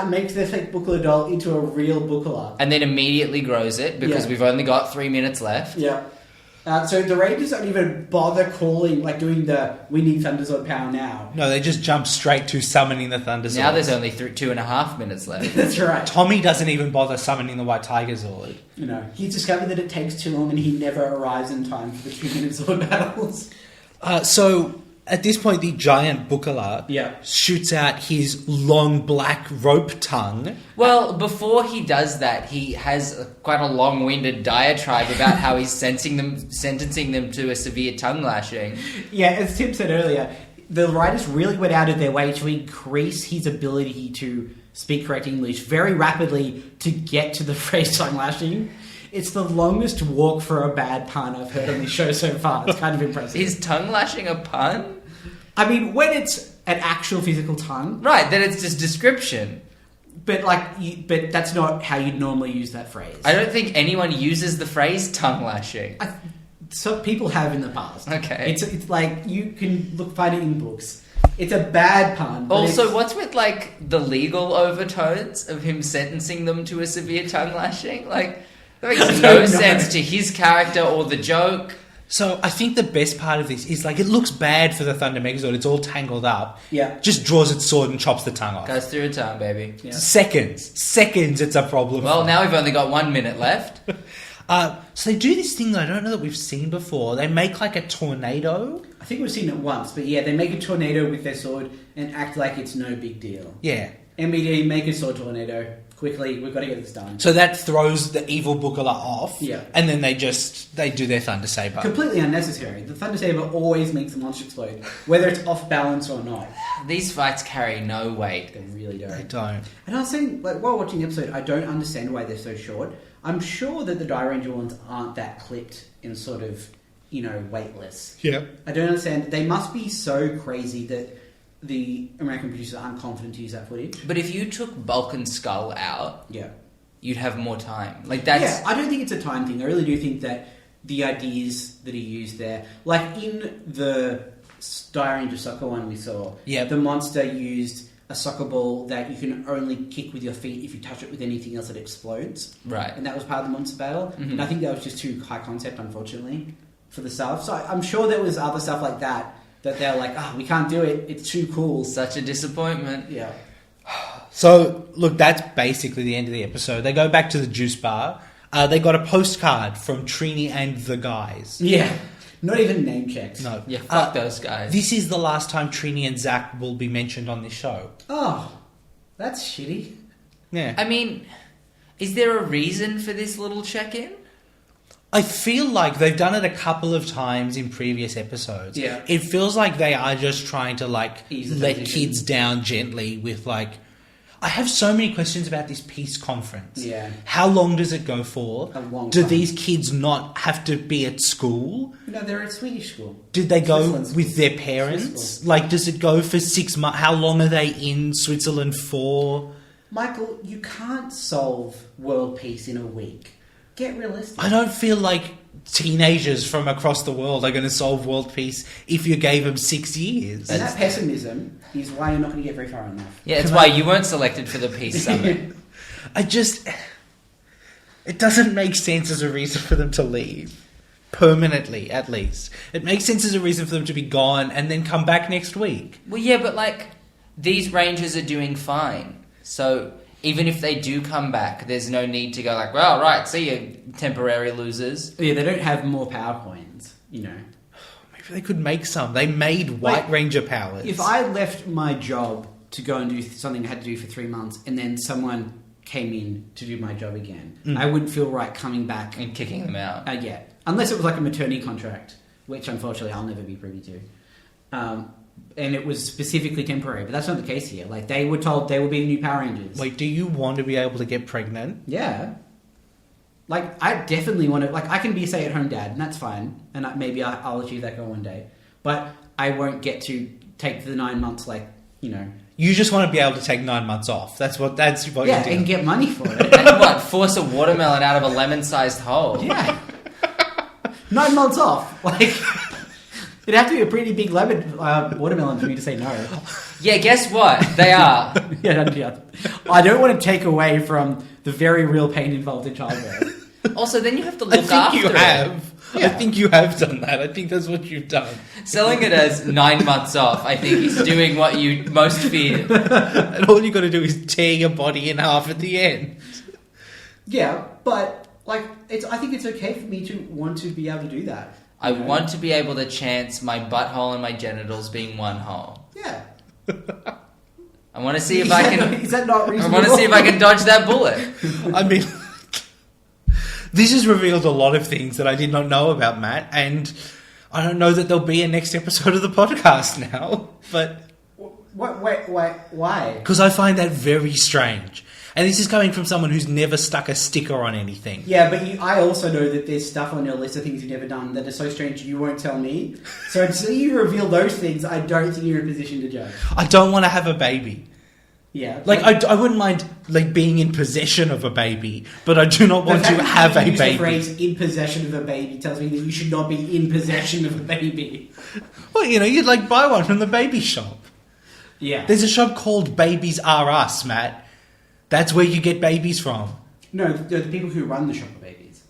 Makes the fake Bookala doll into a real Bookala. And then immediately grows it because Yeah. we've only got 3 minutes left. Yeah. So the Rangers don't even bother calling, like doing the "we need Thunderzord power now." No, they just jump straight to summoning the Thunderzord. Now there's only 2.5 minutes left. That's right. Tommy doesn't even bother summoning the White Tiger Zord. You know, he's discovered that it takes too long, and he never arrives in time for the 2-minute Zord battles. So at this point, the giant Bookala Yeah. shoots out his long black rope tongue. Well, before he does that, he has quite a long-winded diatribe about how he's sentencing them to a severe tongue lashing. Yeah, as Tim said earlier, the writers really went out of their way to increase his ability to speak correct English very rapidly to get to the phrase tongue lashing. It's the longest walk for a bad pun I've heard on this show so far. It's kind of impressive. Is tongue lashing a pun? I mean, when it's an actual physical tongue, Right, then it's just description. but but that's not how you'd normally use that phrase. I don't think anyone uses the phrase tongue lashing. So people have in the past. Okay. It's like you can find it in books. It's a bad pun. but Also, it's- what's with like the legal overtones of him sentencing them to a severe tongue lashing? Like, that makes don't no know. sense to his character or the joke. So I think the best part of this is like it looks bad for the Thunder Megazord. It's all tangled up. Yeah. Just draws its sword and chops the tongue off. Goes through a tongue, baby. Yeah. Seconds. It's a problem. Well, now we've only got 1 minute left. So they do this thing that I don't know that we've seen before. They make like a tornado. I think we've seen it once, but yeah, they make a tornado with their sword and act like it's no big deal. Yeah. MBD, make a sword tornado. Quickly, we've got to get this done. So that throws the evil Bookala off. Yeah. And then they do their Thunder Saber. Completely unnecessary. The Thunder Saber always makes the monster explode, whether it's off balance or not. These fights carry no weight. They really don't. They don't. And I was saying, like, while watching the episode, I don't understand why they're so short. I'm sure that the Die Ranger ones aren't that clipped and sort of, weightless. Yeah. I don't understand. They must be so crazy that the American producers aren't confident to use that footage. But if you took Bulk and Skull out, Yeah. you'd have more time. Like, that's... Yeah, I don't think it's a time thing. I really do think that the ideas that he used there, like in the Die Ranger soccer one we saw, Yep. the monster used a soccer ball that you can only kick with your feet. If you touch it with anything else, it explodes. Right. And that was part of the monster battle. Mhm. And I think that was just too high concept, unfortunately, for the stuff. So I'm sure there was other stuff like that they're like, we can't do it. It's too cool. Such a disappointment. Yeah. So, look, that's basically the end of the episode. They go back to the juice bar. They got a postcard from Trini and the guys. Yeah. Not even name checks. No. Yeah, fuck those guys. This is the last time Trini and Zach will be mentioned on this show. Oh, that's shitty. Yeah. I mean, is there a reason for this little check-in? I feel like they've done it a couple of times in previous episodes. Yeah. It feels like they are just trying to, Ease the let transition. kids down gently with, I have so many questions about this peace conference. Yeah. How long does it go for? A long Do time. these kids not have to be at school? No, they're at Swedish school. Did they go Switzerland school. with their parents? Does it go for 6 months? How long are they in Switzerland for? Michael, you can't solve world peace in a week. Get realistic. I don't feel like teenagers from across the world are going to solve world peace if you gave them 6 years. And that pessimism is why you're not going to get very far in life. Yeah, it's why you weren't selected for the Peace Summit. It doesn't make sense as a reason for them to leave. Permanently, at least. It makes sense as a reason for them to be gone and then come back next week. Well, yeah, but, these Rangers are doing fine. So, even if they do come back, there's no need to go well, right, see you, temporary losers. Yeah, they don't have more power coins, Maybe they could make some. They made White Ranger powers. If I left my job to go and do something I had to do for 3 months and then someone came in to do my job again, I wouldn't feel right coming back. And kicking them out. Yeah. Unless it was like a maternity contract, which unfortunately I'll never be privy to. And it was specifically temporary, but that's not the case here. They were told they would be the new Power Rangers. Wait, do you want to be able to get pregnant? Yeah. I definitely want to... I can be a stay-at-home dad, and that's fine. And maybe I'll achieve that goal one day. But I won't get to take the 9 months, You just want to be able to take 9 months off. That's what yeah, you do. and get money for it. And what, force a watermelon out of a lemon-sized hole? Yeah. 9 months off. It'd have to be a pretty big watermelon for me to say no. Yeah, guess what? They are. Yeah. I don't want to take away from the very real pain involved in childbirth. Also, then you have to I look think after you it. have. Yeah. I think you have done that. I think that's what you've done. Selling it as 9 months off, I think, is doing what you most feared. And all you got to do is tear your body in half at the end. Yeah, but I think it's okay for me to want to be able to do that. I want to be able to chance my butthole and my genitals being one hole. Yeah. I want to see if I can. Is that not I reasonable? want to see if I can dodge that bullet. I mean, this has revealed a lot of things that I did not know about Matt, and I don't know that there'll be a next episode of the podcast now, but... Why? Because I find that very strange. And this is coming from someone who's never stuck a sticker on anything. Yeah, but I also know that there's stuff on your list of things you've never done that are so strange you won't tell me. So until you reveal those things, I don't think you're in a position to judge. I don't want to have a baby. Yeah. I wouldn't mind being in possession of a baby, but I do not want to have a The baby. phrase "in possession of a baby" tells me that you should not be in possession of a baby. Well, you'd buy one from the baby shop. Yeah. There's a shop called Babies R Us, Matt. That's where you get babies from. No, the people who run the shop are babies.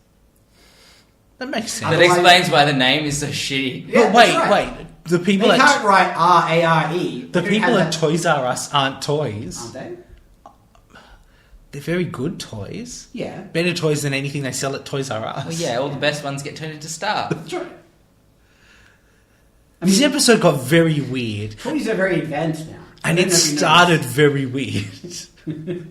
That makes sense. That explains why the name is so shitty. Yeah, But wait, that's right. wait. The people They at can't write R-A-R-E. the They don't people have at that- Toys R Us aren't toys. Aren't they? They're very good toys. Yeah. Better toys than anything they sell at Toys R Us. Well, yeah, all the best ones get turned into stuff. That's right. This episode got very weird. Toys are very advanced now. And I it don't know if you started very weird.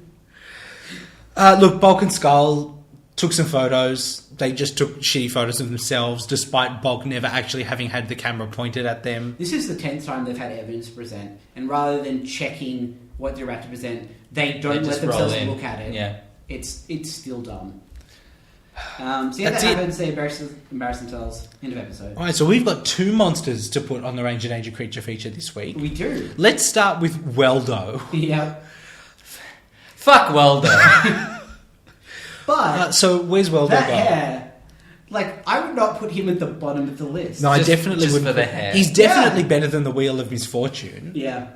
Look, Bulk and Skull took some photos. They just took shitty photos of themselves, despite Bulk never actually having had the camera pointed at them. This is the 10th time they've had evidence to present, and rather than checking what they're about to present, they don't let just themselves roll in. look at it. Yeah. It's still dumb. So yeah, That's that it. happens. They embarrass themselves. End of episode. Alright, so we've got 2 monsters to put on the Ranger Danger creature feature this week. We do. Let's start with Weldo. Yeah. Fuck Weldo. But So where's Weldo that go? hair, like, I would not put him at the bottom of the list. No, I Just- definitely just wouldn't. for the put- hair. He's definitely better than the Wheel of Misfortune. Yeah.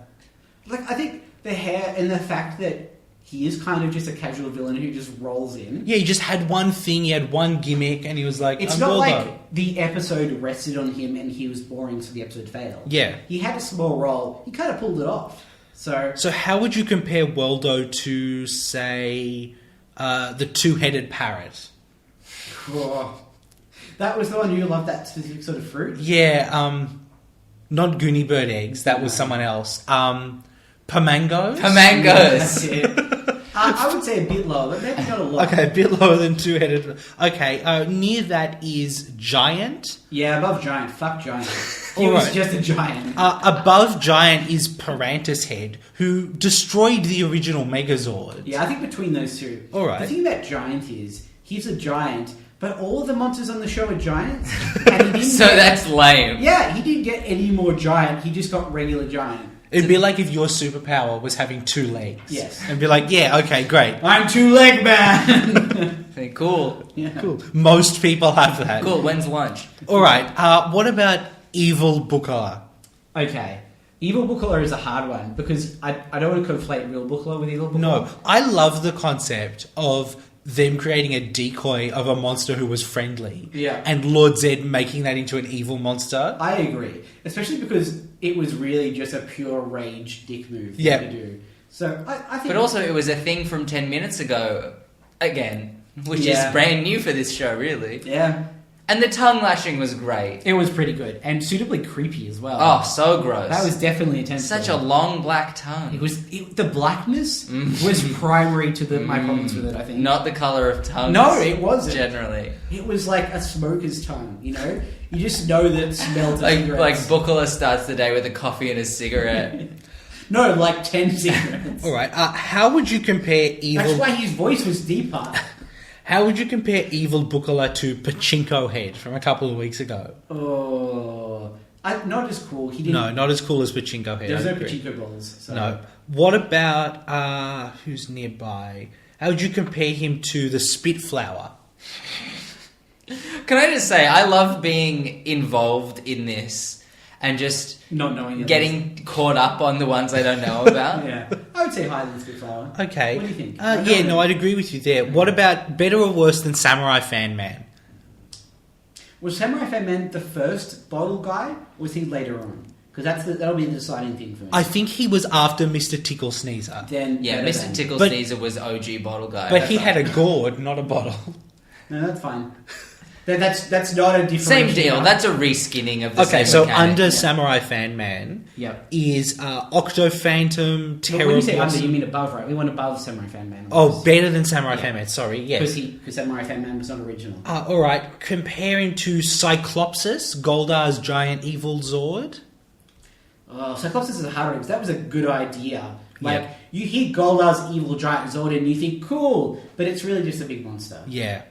Like, I think the hair and the fact that he is kind of just a casual villain who just rolls in. Yeah, he just had one thing, he had one gimmick, and he was like, It's I'm not Weldo. like the episode rested on him and he was boring, so the episode failed. Yeah. He had a small role. He kind of pulled it off. So, So how would you compare Weldo to, say, the two-headed parrot? oh, that was the one who loved that specific sort of fruit. Yeah, not Goonie Bird eggs, that was someone else. Pamangos? That's Pamangos. it. I would say a bit lower, but maybe not a lot. Okay, a bit lower than two-headed. Okay, near that is Giant. Yeah, above Giant. Fuck Giant. He All was right. just a giant. Above Giant is Parantis Head, who destroyed the original Megazord. Yeah, I think between those two. All right. The thing about Giant is, he's a giant, but all of the monsters on the show are giants. And he didn't So get, that's lame. yeah, he didn't get any more giant. He just got regular giant. It'd be like if your superpower was having 2 legs. Yes. And be like, yeah, okay, great. I'm 2-leg man. Okay, cool. Yeah. Cool. Most people have that. Cool. When's lunch? Alright, what about Evil Bookala? Okay. Evil Bookala is a hard one because I don't want to conflate real Bookala with Evil Bookala. No, I love the concept of them creating a decoy of a monster who was friendly. Yeah. And Lord Zed making that into an evil monster. I agree, especially because it was really just a pure rage dick move Yeah. to do. So I think, But also, it was a thing from 10 minutes ago, again, which Yeah. is brand new for this show, really. yeah, And the tongue lashing was great. it was pretty good and suitably creepy as well. Oh, so gross. that was definitely intense. such a long black tongue. It was the blackness was primary to my problems with it. I think Not the color of tongue. No, it wasn't. Generally. It was like a smoker's tongue. You know, you just know that it smells Like cigarettes. Bookala starts the day with a coffee and a cigarette. No, like 10 cigarettes. Alright, how would you compare That's Evil... why his voice was deeper. How would you compare Evil Bookala to Pachinko Head from a couple of weeks ago? Oh, not as cool. He didn't. No, not as cool as Pachinko Head. There's I no agree. Pachinko balls. So. No. What about who's nearby? How would you compare him to the Spitflower? Can I just say, I love being involved in this and just Not knowing it. getting caught up on the ones I don't know about. Yeah, I would say higher than Spitfire. Okay. What do you think? Yeah, no, I'd agree with you there. What about better or worse than Samurai Fan Man? Was Samurai Fan Man the first bottle guy, or was he later on? Because that'll be the deciding thing for me. I think he was after Mr. Tickle Sneezer. Then Yeah, better Mr. than- Tickle But- Sneezer was OG bottle guy. But he had a gourd, not a bottle. No, that's fine. That's not a different. Same deal. That's a reskinning of the Okay, same so mechanic. under Samurai Fan Man Yep. is Octo Phantom, But Terror when you say under, Blossom- you mean above, right? We want above Samurai Fan Man. Oh, better than Samurai Yeah. Fan Man, sorry, yes. Because Samurai Fan Man was not original. Alright, compare him to Cyclopsis, Goldar's giant evil Zord. Oh, Cyclops is a hard one because that was a good idea. Like, Yeah. you hear Goldar's evil giant Zord and you think, cool, but it's really just a big monster. Yeah.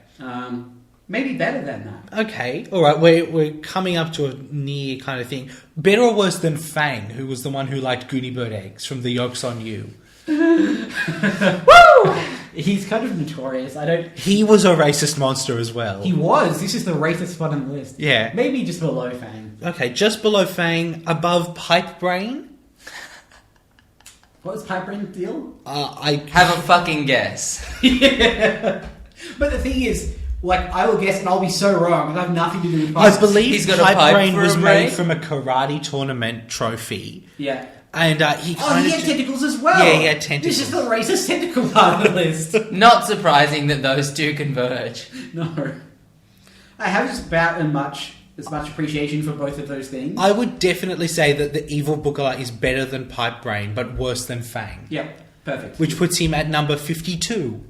Maybe better than that. Okay, alright, we're coming up to a near kind of thing. Better or worse than Fang, who was the one who liked Goonie Bird eggs from the Yolks on You. Woo! He's kind of notorious. He was a racist monster as well. He was. This is the racist spot on the list. Yeah. Maybe just below Fang. Okay, just below Fang, above Pipe Brain. What was Piper's deal? I Have a fucking guess. Yeah. But the thing is, like, I will guess and I'll be so wrong. I have nothing to do with pipes. I believe He's got a Pipe pipe Brain for was a made brain? from a karate tournament trophy. Yeah. And he Oh, kind he of... had tentacles as well. Yeah, he had tentacles. This is the racist tentacle part of the list. Not surprising that those two converge. No. I have just about as much as much appreciation for both of those things. I would definitely say that the evil Bookala is better than Pipe Brain, but worse than Fang. Yeah, perfect. Which puts him at number 52.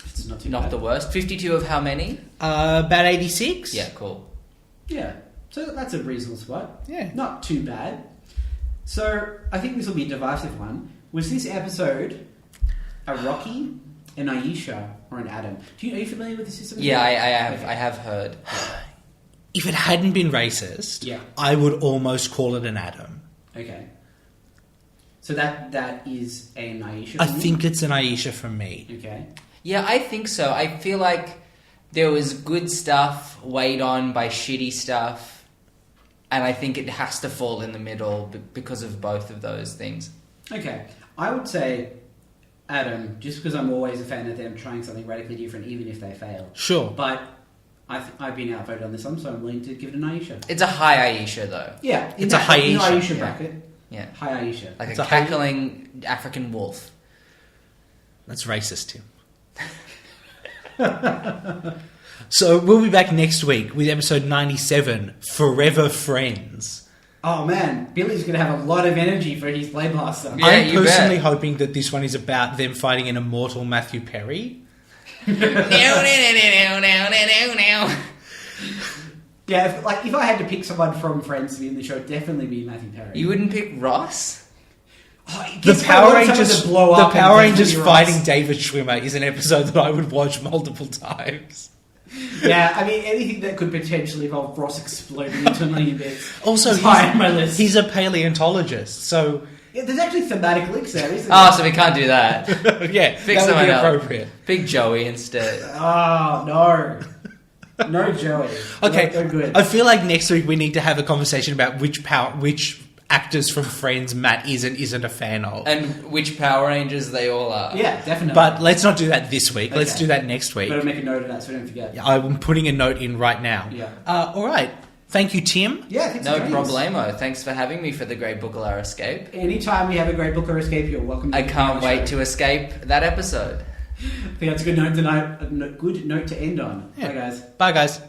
It's not too Not bad. the worst. 52 of how many? About 86? Yeah, cool. Yeah, so that's a reasonable spot. Yeah. Not too bad. So, I think this will be a divisive one. Was this episode a Rocky, an Aisha, or an Adam? Are you familiar with the system? Yeah, I have. Okay. I have heard. If it hadn't been racist, Yeah. I would almost call it an Adam. Okay. So that is an Aisha. I for you? think it's an Aisha from me. Okay. Yeah, I think so. I feel like there was good stuff weighed on by shitty stuff, and I think it has to fall in the middle because of both of those things. Okay. I would say Adam, just because I'm always a fan of them trying something radically different, even if they fail. Sure. But I've been outvoted on this one, so I'm willing to give it an Aisha. It's a high Aisha, though. Yeah, It's a high in the Aisha. Aisha Yeah. bracket. Yeah. High Aisha. Like It's a a high- cackling African wolf. That's racist, Tim. So we'll be back next week with episode 97, Forever Friends. Oh man, Billy's going to have a lot of energy for his Blade Blaster. Yeah, I'm you personally bet. hoping that this one is about them fighting an immortal Matthew Perry. Yeah, if I had to pick someone from Friends to be in the show, it'd definitely be Matthew Perry. You wouldn't pick Ross? Oh, it The gets Power quite a lot of someone Rangers, to blow the up and Power Rangers definitely fighting Ross. David Schwimmer is an episode that I would watch multiple times. Yeah, I mean anything that could potentially involve Ross exploding into a million bits. Also, is high on my list. he's a paleontologist, so Yeah, there's actually thematic links there, isn't Oh, there? so we can't do that. yeah, Pick that would be someone else. appropriate. Pick Joey instead. Oh no, no Joey. Okay, no good. I feel like next week we need to have a conversation about which actors from Friends Matt isn't a fan of. And which Power Rangers they all are. Yeah, definitely. But let's not do that this week. Let's Okay. do that next week. Better make a note of that so we don't forget. I'm putting a note in right now. Yeah. All right. Thank you, Tim. Yeah, thanks No for joining us. problemo. Thanks for having me for the Great Bookala Escape. Anytime we have a Great Bookala Escape, you're welcome. I can't wait to escape that episode. I think that's a good note tonight. A good note to end on. Yeah. Bye, guys. Bye, guys.